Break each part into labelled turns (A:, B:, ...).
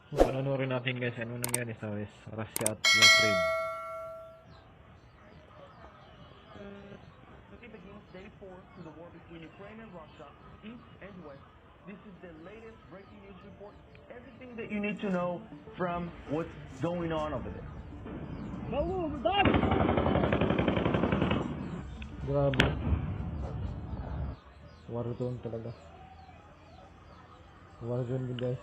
A: Panoorin natin guys ano nangyari sa Russia at Ukraine.
B: It begins day 4 to the war between Ukraine and Russia, east and west. This is the latest breaking news report. Everything that you need to know from what's going on over there.
A: Grabe. War zone talaga. War zone din guys.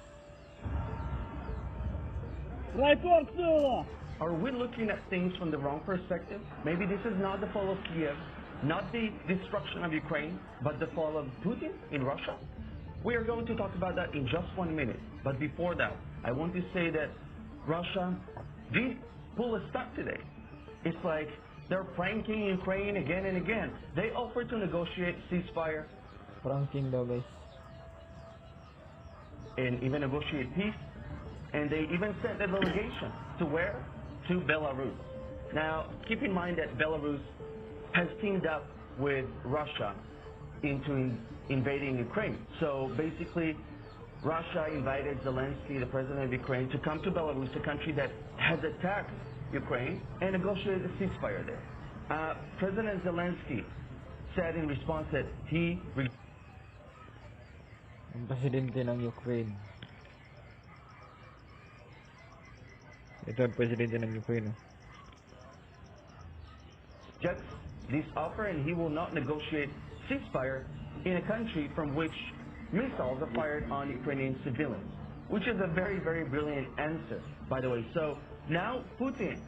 B: Are we looking at things from the wrong perspective? Maybe this is not the fall of Kiev, not the destruction of Ukraine, but the fall of Putin in Russia? We are going to talk about that in just 1 minute. But before that, I want to say that Russia did pull a stunt today. It's like they're pranking Ukraine again and again. They offered to negotiate ceasefire.
A: Pranking daw guys.
B: And even negotiate peace. And they even sent a delegation to where? To Belarus. Now, keep in mind that Belarus has teamed up with Russia into invading Ukraine. So basically, Russia invited Zelensky, the president of Ukraine, to come to Belarus, a country that has attacked Ukraine, and negotiate a ceasefire there. President Zelensky said in response that
A: Ang presidente ng Ukraine. Ito ang presidente ng Ukraine.
B: rejects this offer, and he will not negotiate ceasefire in a country from which missiles are fired on Ukrainian civilians, which is a very, very brilliant answer, by the way. So now Putin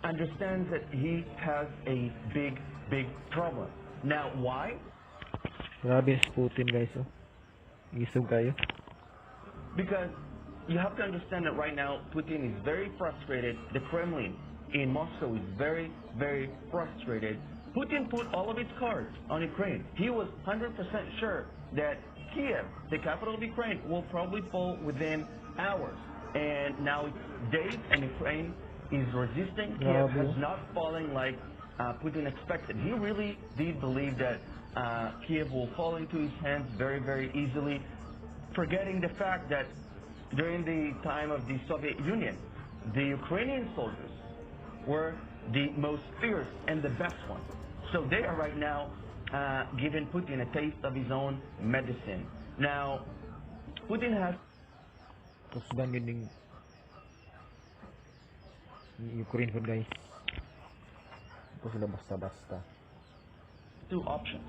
B: understands that he has a big, big problem. Now, why?
A: Grabe si Putin guys. Isog kayo.
B: Because you have to understand that right now Putin is very frustrated. The Kremlin in Moscow is very, very frustrated. Putin put all of his cards on Ukraine. He was 100% sure that Kiev, the capital of Ukraine, will probably fall within hours. And now it's days and Ukraine is resisting. Kiev has not fallen like Putin expected. He really did believe that Kiev will fall into his hands very, very easily, forgetting the fact that during the time of the Soviet Union, the Ukrainian soldiers were the most fierce and the best ones. So they are right now giving Putin a taste of his own medicine. Now, Putin has
A: Kusdan yun yung Ukraine food guys. Ito sila basta-basta.
B: two options.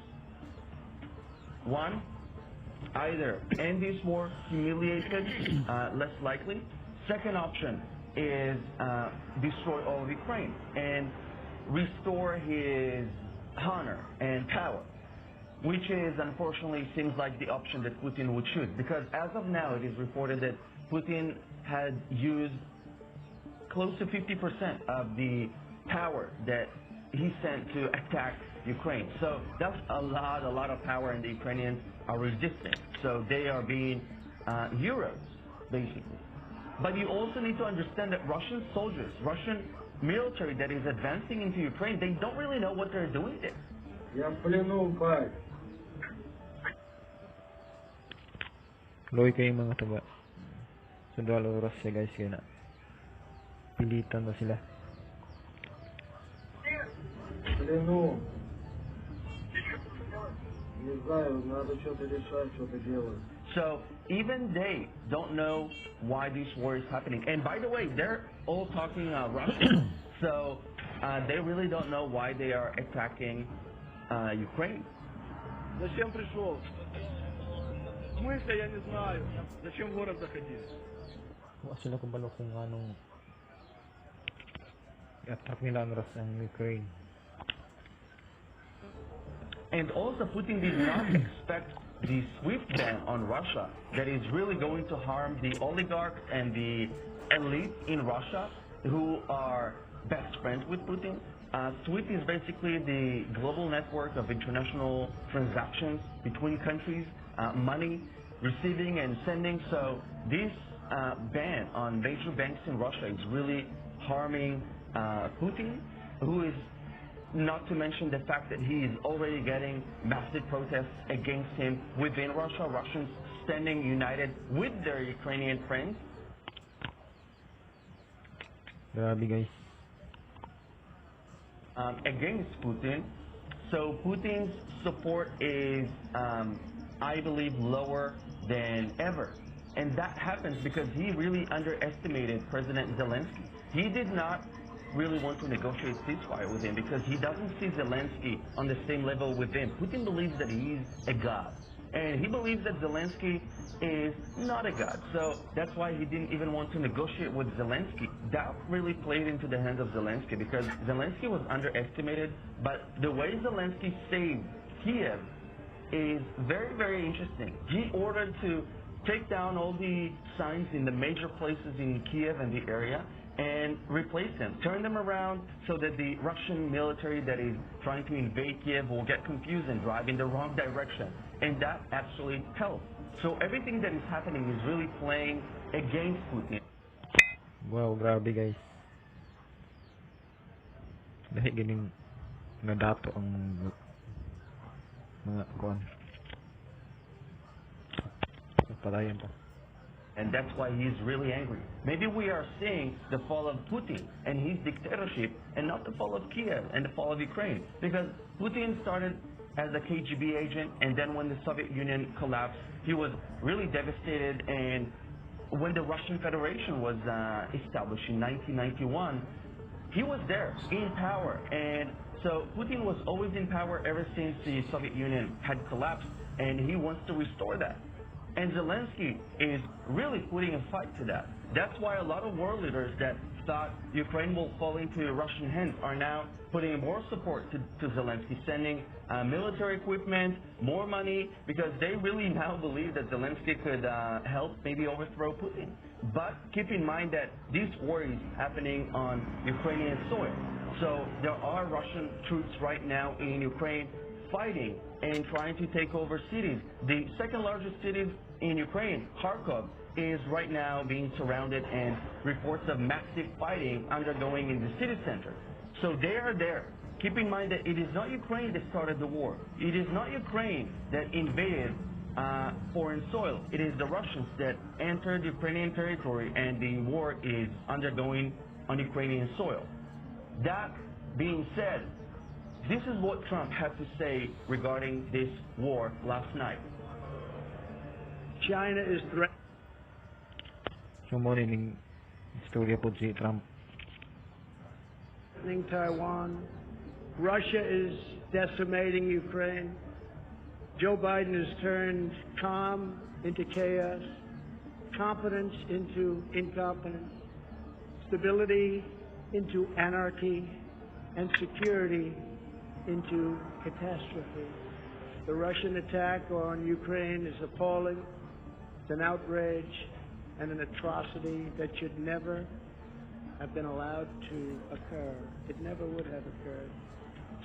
B: One, either end this war humiliated, less likely. Second option is destroy all of Ukraine and restore his honor and power, which is unfortunately seems like the option that Putin would choose, because as of now it is reported that Putin had used close to 50% of the power that he sent to attack Ukraine. So that's a lot of power, and the Ukrainians are resisting. So they are being heroes, basically. But you also need to understand that Russian soldiers, Russian military that is advancing into Ukraine, they don't really know what they're doing there.
C: Я в плену, бать.
A: Loy kayo mga taba. Sundalo Russia guys kaya na. Pilitan na sila.
C: В плену. Не знаю, надо что-то решать, что-то делать.
B: So even they don't know why this war is happening. And by the way, they're all talking Russian. So they really don't know why they are attacking Ukraine.
D: Зачем пришел? В смысле, я не знаю. Зачем в город заходили?
A: Wala sila kung balo kung anong attack nila ang Russia ang Ukraine.
B: And also Putin did not expect the SWIFT ban on Russia that is really going to harm the oligarchs and the elite in Russia who are best friends with Putin. SWIFT is basically the global network of international transactions between countries, money receiving and sending. So this ban on major banks in Russia is really harming Putin, who is, not to mention the fact that he is already getting massive protests against him within Russia, Russians standing united with their Ukrainian friends.
A: Grabe guys.
B: Against Putin. So Putin's support is, I believe, lower than ever. And that happens because he really underestimated President Zelensky. He did not really want to negotiate ceasefire with him because he doesn't see Zelensky on the same level with him. Putin believes that he's a god. And he believes that Zelensky is not a god. So that's why he didn't even want to negotiate with Zelensky. That really played into the hands of Zelensky because Zelensky was underestimated. But the way Zelensky saved Kiev is very, very interesting. He ordered to take down all the signs in the major places in Kiev and the area and replace them, turn them around so that the Russian military that is trying to invade Kiev will get confused and drive in the wrong direction. And that actually helped. So everything that is happening is really playing against Putin.
A: Wow, grabe guys. Dahil ganing nga dato ang mga kuan. Patayan pa.
B: And that's why he's really angry. Maybe we are seeing the fall of Putin and his dictatorship and not the fall of Kiev and the fall of Ukraine. Because Putin started as a KGB agent, and then when the Soviet Union collapsed, he was really devastated. And when the Russian Federation was established in 1991, he was there in power. And so Putin was always in power ever since the Soviet Union had collapsed, and he wants to restore that. And Zelensky is really putting a fight to that. That's why a lot of world leaders that thought Ukraine will fall into Russian hands are now putting more support to Zelensky, sending military equipment, more money, because they really now believe that Zelensky could help maybe overthrow Putin. But keep in mind that this war is happening on Ukrainian soil. So there are Russian troops right now in Ukraine fighting and trying to take over cities. The second largest city in Ukraine, Kharkov, is right now being surrounded, and reports of massive fighting undergoing in the city center. So they are there. Keep in mind that it is not Ukraine that started the war. It is not Ukraine that invaded foreign soil. It is the Russians that entered Ukrainian territory, and the war is undergoing on Ukrainian soil. That being said, this is what Trump had to say regarding this war last night.
C: China is
A: So mo ning istorya po si Trump.
C: threatening Taiwan. Russia is decimating Ukraine. Joe Biden has turned calm into chaos, competence into incompetence, stability into anarchy, and security into catastrophe. The Russian attack on Ukraine is appalling. It's an outrage and an atrocity that should never have been allowed to occur. It never would have occurred.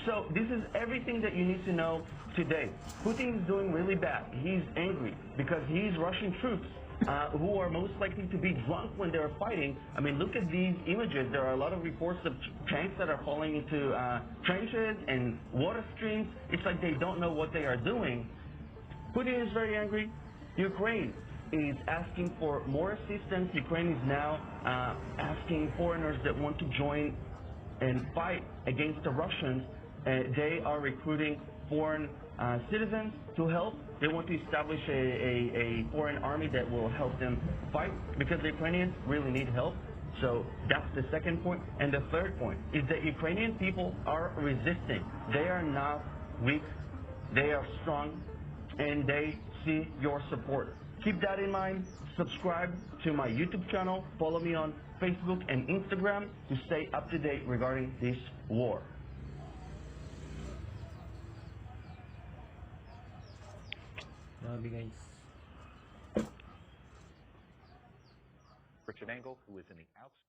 B: So this is everything that you need to know today. Putin is doing really bad. He's angry because he's Russian troops who are most likely to be drunk when they're fighting. I mean, look at these images. There are a lot of reports of tanks that are falling into trenches and water streams. It's like they don't know what they are doing. Putin is very angry. Ukraine is asking for more assistance. Ukraine is now asking foreigners that want to join and fight against the Russians. They are recruiting foreign citizens to help. They want to establish a foreign army that will help them fight because the Ukrainians really need help. So that's the second point. And the third point is that Ukrainian people are resisting. They are not weak. They are strong, and they see your support. Keep that in mind. Subscribe to my YouTube channel. Follow me on Facebook and Instagram to stay up to date regarding this war.
A: Grabe guys.
E: Richard Engel, who is in the outskirts.